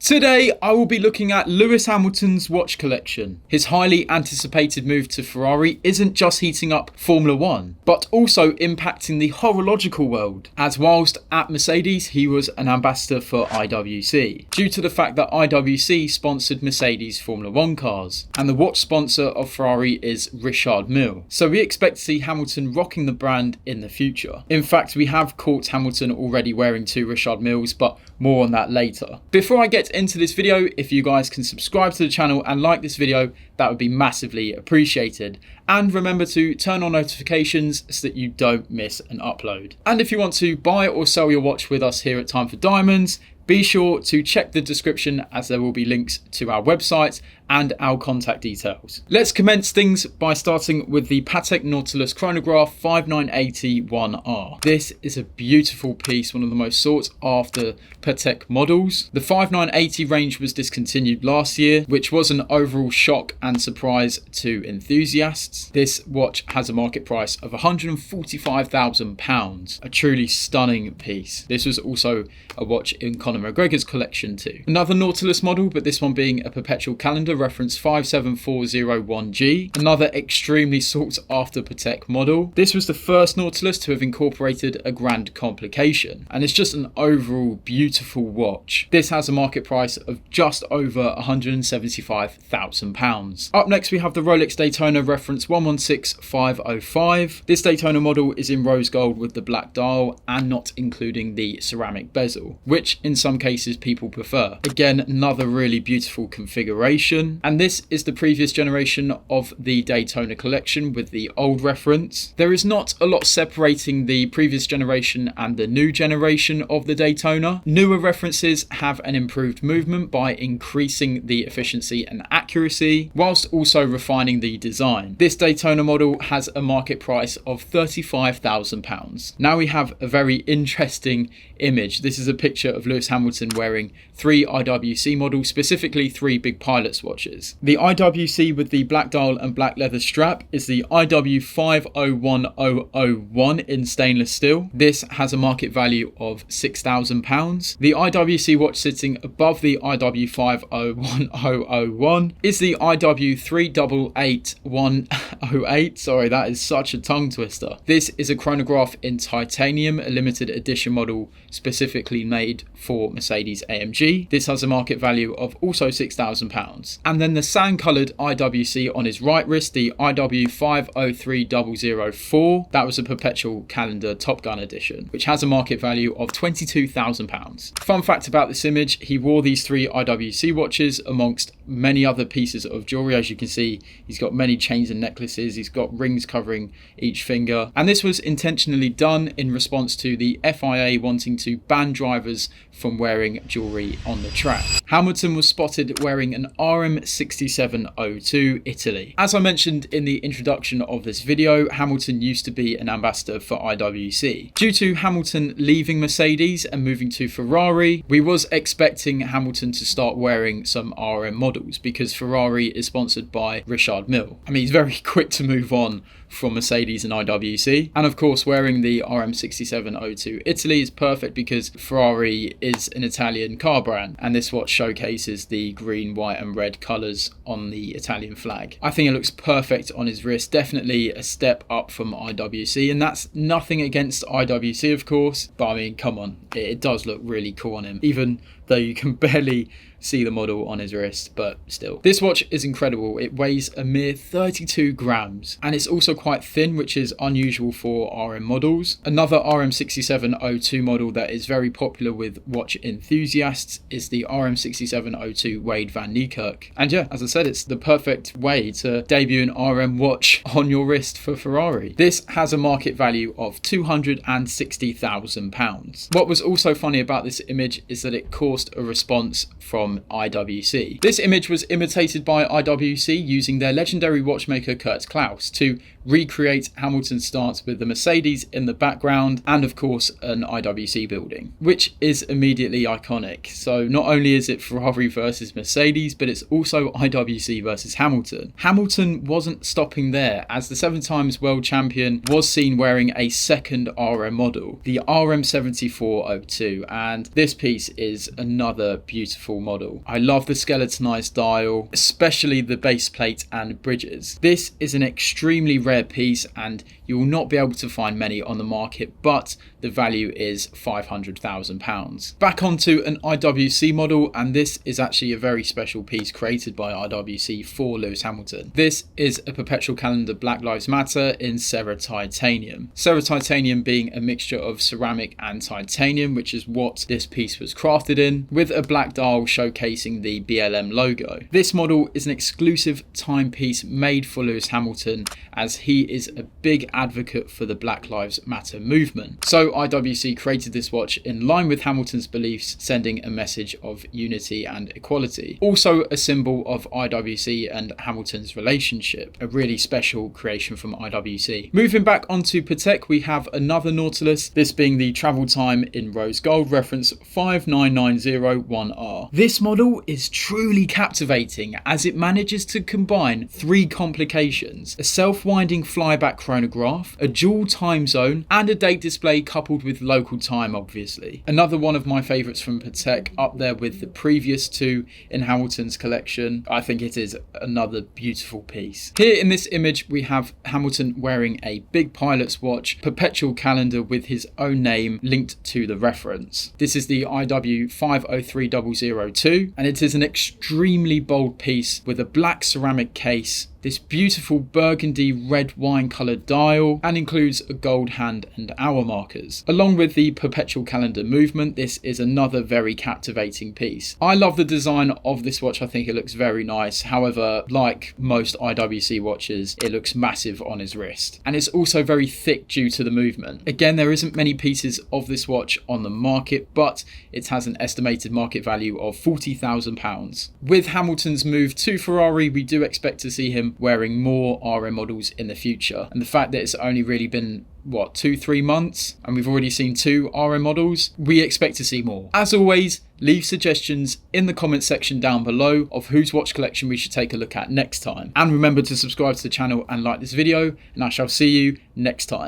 Today, I will be looking at Lewis Hamilton's watch collection. His highly anticipated move to Ferrari isn't just heating up Formula 1, but also impacting the horological world, as whilst at Mercedes, he was an ambassador for IWC, due to the fact that IWC sponsored Mercedes Formula 1 cars, and the watch sponsor of Ferrari is Richard Mille. So we expect to see Hamilton rocking the brand in the future. In fact, we have caught Hamilton already wearing two Richard Milles, but more on that later. Before I get into this video, if you guys can subscribe to the channel and like this video, that would be massively appreciated. And remember to turn on notifications so that you don't miss an upload. And if you want to buy or sell your watch with us here at Time for Diamonds, be sure to check the description as there will be links to our website and our contact details. Let's commence things by starting with the Patek Nautilus Chronograph 5980-1R. This is a beautiful piece, one of the most sought after Patek models. The 5980 range was discontinued last year, which was an overall shock and surprise to enthusiasts. This watch has a market price of £145,000, a truly stunning piece. This was also a watch in Conor McGregor's collection too. Another Nautilus model, but this one being a perpetual calendar, reference 57401G, another extremely sought after Patek model. This was the first Nautilus to have incorporated a grand complication, and it's just an overall beautiful watch. This has a market price of just over £175,000. Up next we have the Rolex Daytona reference 116505. This Daytona model is in rose gold with the black dial and not including the ceramic bezel, which in some cases people prefer. Again, another really beautiful configuration. And this is the previous generation of the Daytona collection with the old reference. There is not a lot separating the previous generation and the new generation of the Daytona. Newer references have an improved movement by increasing the efficiency and accuracy, whilst also refining the design. This Daytona model has a market price of £35,000. Now we have a very interesting image. This is a picture of Lewis Hamilton wearing three IWC models, specifically three big pilots watches. The IWC with the black dial and black leather strap is the IW501001 in stainless steel. This has a market value of £6,000. The IWC watch sitting above the IW501001 is the IW388108. Sorry, that is such a tongue twister. This is a chronograph in titanium, a limited edition model specifically made for Mercedes AMG. This has a market value of also £6,000. And then the sand-coloured IWC on his right wrist, the IW503004, that was a perpetual calendar Top Gun edition, which has a market value of £22,000. Fun fact about this image, he wore these three IWC watches amongst many other pieces of jewellery. As you can see, he's got many chains and necklaces, he's got rings covering each finger, and this was intentionally done in response to the FIA wanting to ban drivers from wearing jewellery on the track. Hamilton was spotted wearing an RM67-02 Italy. As I mentioned in the introduction of this video, Hamilton used to be an ambassador for IWC. Due to Hamilton leaving Mercedes and moving to Ferrari, we was expecting Hamilton to start wearing some RM models because Ferrari is sponsored by Richard Mille. I mean, he's very quick to move on from Mercedes and IWC, and of course wearing the RM67-02 Italy is perfect because Ferrari is an Italian car brand, and this watch showcases the green, white and red colours on the Italian flag. I think it looks perfect on his wrist, definitely a step up from IWC, and that's nothing against IWC of course, but I mean, come on, it does look really cool on him, even though you can barely see the model on his wrist, but still. This watch is incredible. It weighs a mere 32 grams and it's also quite thin, which is unusual for RM models. Another RM67-02 model that is very popular with watch enthusiasts is the RM67-02 Wade van Niekerk. And yeah, as I said, it's the perfect way to debut an RM watch on your wrist for Ferrari. This has a market value of £260,000. What was also funny about this image is that it caused a response from IWC. This image was imitated by IWC using their legendary watchmaker Kurt Klaus to recreate Hamilton's stance with the Mercedes in the background and of course an IWC building, which is immediately iconic. So not only is it Ferrari versus Mercedes, but it's also IWC versus Hamilton. Hamilton wasn't stopping there, as the 7 times world champion was seen wearing a second RM model, the RM74-02, and this piece is another beautiful model. I love the skeletonized dial, especially the base plate and bridges. This is an extremely rare piece and you will not be able to find many on the market, but the value is £500,000. Back onto an IWC model, and this is actually a very special piece created by IWC for Lewis Hamilton. This is a perpetual calendar Black Lives Matter in Serra titanium. Serra titanium being a mixture of ceramic and titanium, which is what this piece was crafted in, with a black dial showcasing the BLM logo. This model is an exclusive timepiece made for Lewis Hamilton, as he is a big advocate for the Black Lives Matter movement. So IWC created this watch in line with Hamilton's beliefs, sending a message of unity and equality. Also a symbol of IWC and Hamilton's relationship. A really special creation from IWC. Moving back onto Patek, we have another Nautilus, this being the travel time in rose gold, reference 59901R. This model is truly captivating as it manages to combine 3 complications: a self-winding flyback chronograph, a dual time zone, and a date display coupled with local time, obviously. Another one of my favourites from Patek, up there with the previous 2 in Hamilton's collection. I think it is another beautiful piece. Here in this image we have Hamilton wearing a big pilot's watch, perpetual calendar with his own name linked to the reference. This is the IW503002 and it is an extremely bold piece with a black ceramic case, this beautiful burgundy red wine coloured dial, and includes a gold hand and hour markers. Along with the perpetual calendar movement, this is another very captivating piece. I love the design of this watch. I think it looks very nice. However, like most IWC watches, it looks massive on his wrist. And it's also very thick due to the movement. Again, there isn't many pieces of this watch on the market, but it has an estimated market value of £40,000. With Hamilton's move to Ferrari, we do expect to see him wearing more RM models in the future, and the fact that it's only really been 2-3 months and we've already seen 2 RM models, we expect to see more. As always, leave suggestions in the comment section down below of whose watch collection we should take a look at next time, and remember to subscribe to the channel and like this video, and I shall see you next time.